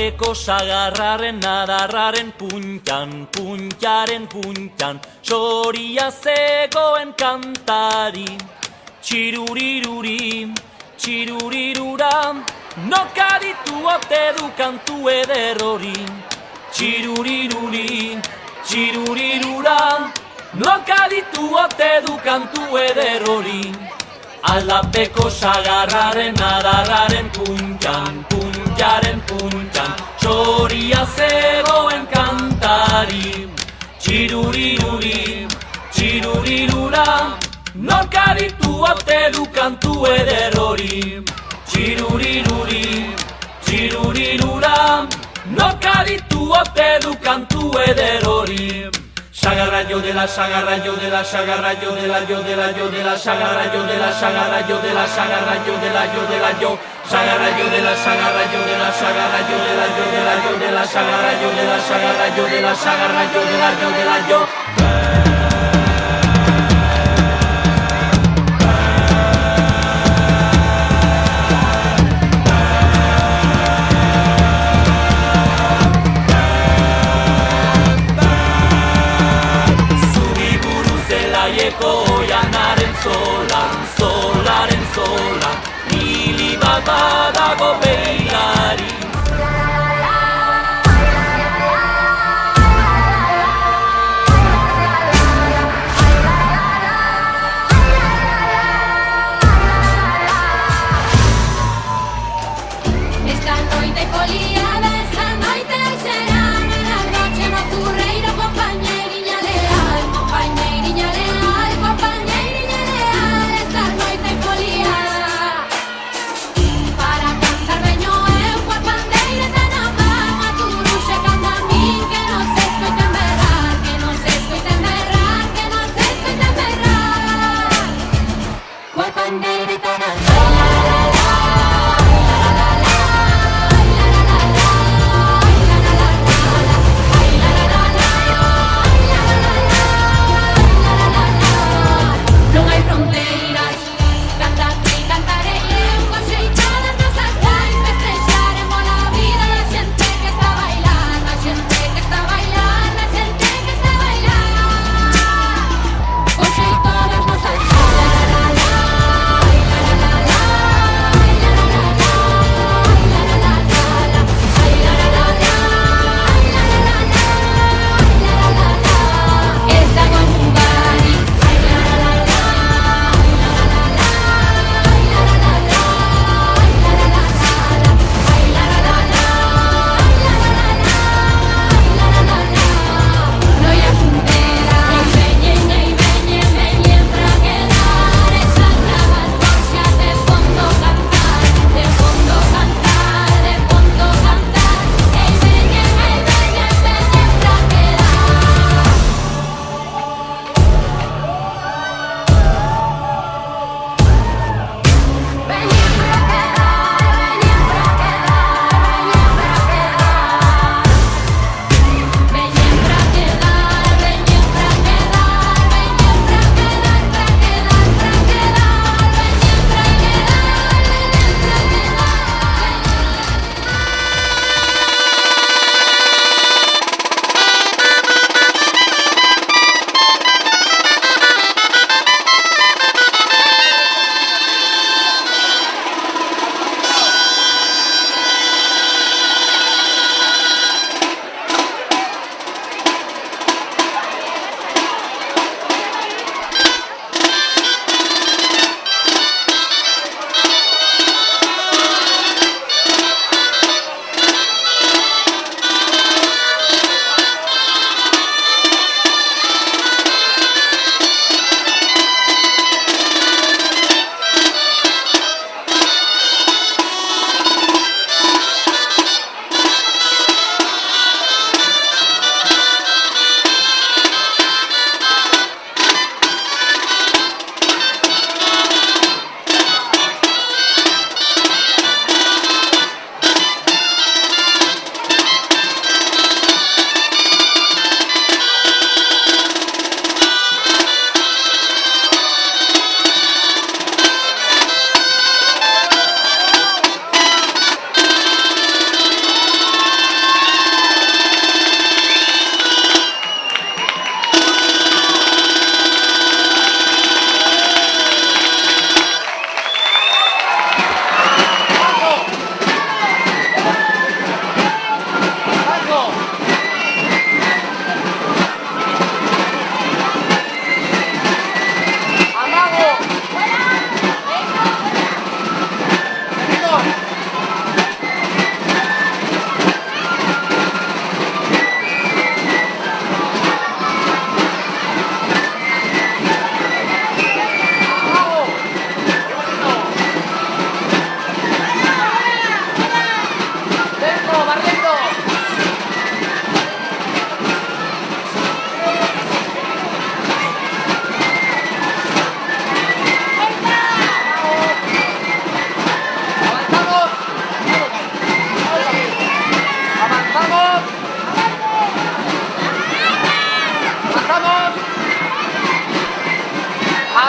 Aldapeko sagarraren adarraren puntan, puntaren puntan, soria zegoen kantari. Txiruriruri, txirurirura, nokaditu ote du kantu eder hori. Txiruriruri, txirurirura, nokaditu ote du kantu eder hori. Aldapeko sagarraren adarraren puntan, puntaren puntan, soria zegoen kantari. Txiruriruri, txirurirura, nokaditu ote du kantu eder hori. Txiruriruri, txirurirura, nokaditu ote du kantu eder hori. Sagarra yo de la sagarra yo de la sagarra yo de la yo de la yo de la sagarra yo de la sagarra yo de la sagarra yo de la yo de la yo sagarra yo de la sagarra yo de la sagarra yo de la yo de la yo de la sagarra yo de la sagarra yo de la sagarra yo de la yo de la yo. Oianaren zolan, solaren zolan, hili bat badago beilari. Esta noite foliada, esta noite será la noche nocturreira, compañeiriña leal, compañeiriña leal, compañeiriña leal.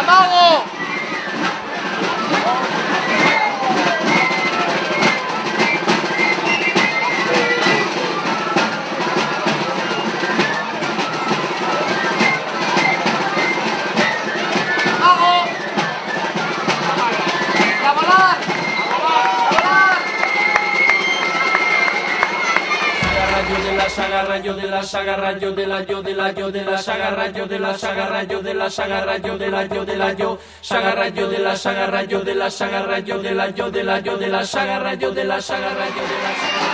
¡Amago! Sagarrayo de la sagarrayo de la yo de la yo de la sagarrayo de la sagarrayo de la sagarrayo de la yo de la yo sagarrayo de la sagarrayo de la sagarrayo de la yo de la yo de la sagarrayo de la sagarrayo de la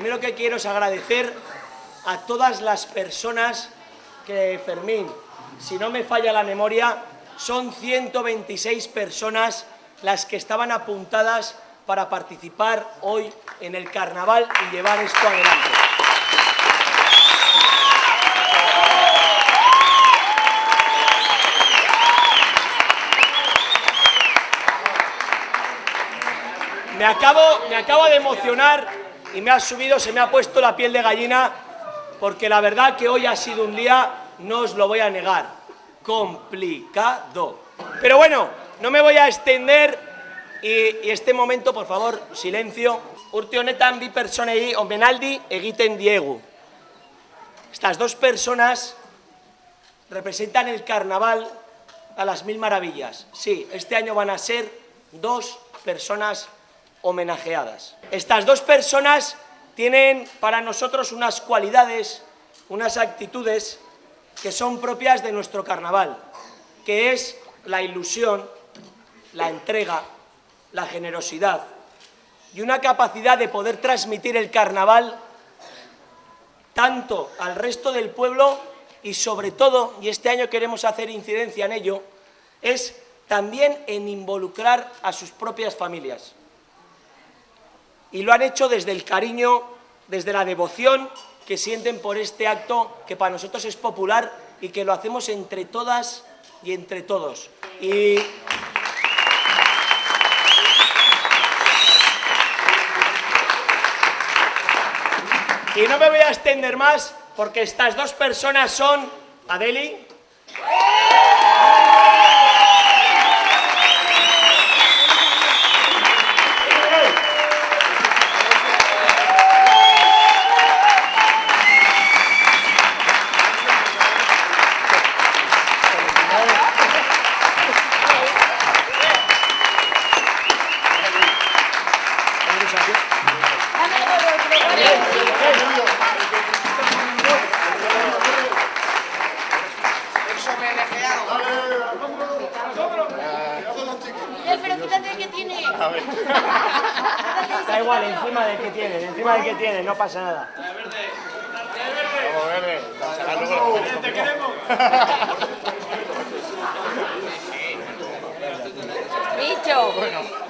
primero que quiero es agradecer a todas las personas que, Fermín, si no me falla la memoria, son 126 personas las que estaban apuntadas para participar hoy en el carnaval y llevar esto adelante. Me acabo de emocionar y me ha subido, se me ha puesto la piel de gallina, porque la verdad que hoy ha sido un día, no os lo voy a negar, complicado. Pero bueno, no me voy a extender y este momento, por favor, silencio. Urte honetan bi pertsonei omenaldi egiten diegu. Estas dos personas representan el carnaval a las mil maravillas. Sí, este año van a ser dos personas homenajeadas. Estas dos personas tienen para nosotros unas cualidades, unas actitudes que son propias de nuestro carnaval, que es la ilusión, la entrega, la generosidad y una capacidad de poder transmitir el carnaval tanto al resto del pueblo y sobre todo, y este año queremos hacer incidencia en ello, es también en involucrar a sus propias familias. Y lo han hecho desde el cariño, desde la devoción que sienten por este acto que para nosotros es popular y que lo hacemos entre todas y entre todos. Y no me voy a extender más porque estas dos personas son Adeli. Pero quítate el que tiene. Da igual, encima del que tiene, no pasa nada. Te queremos. Bicho.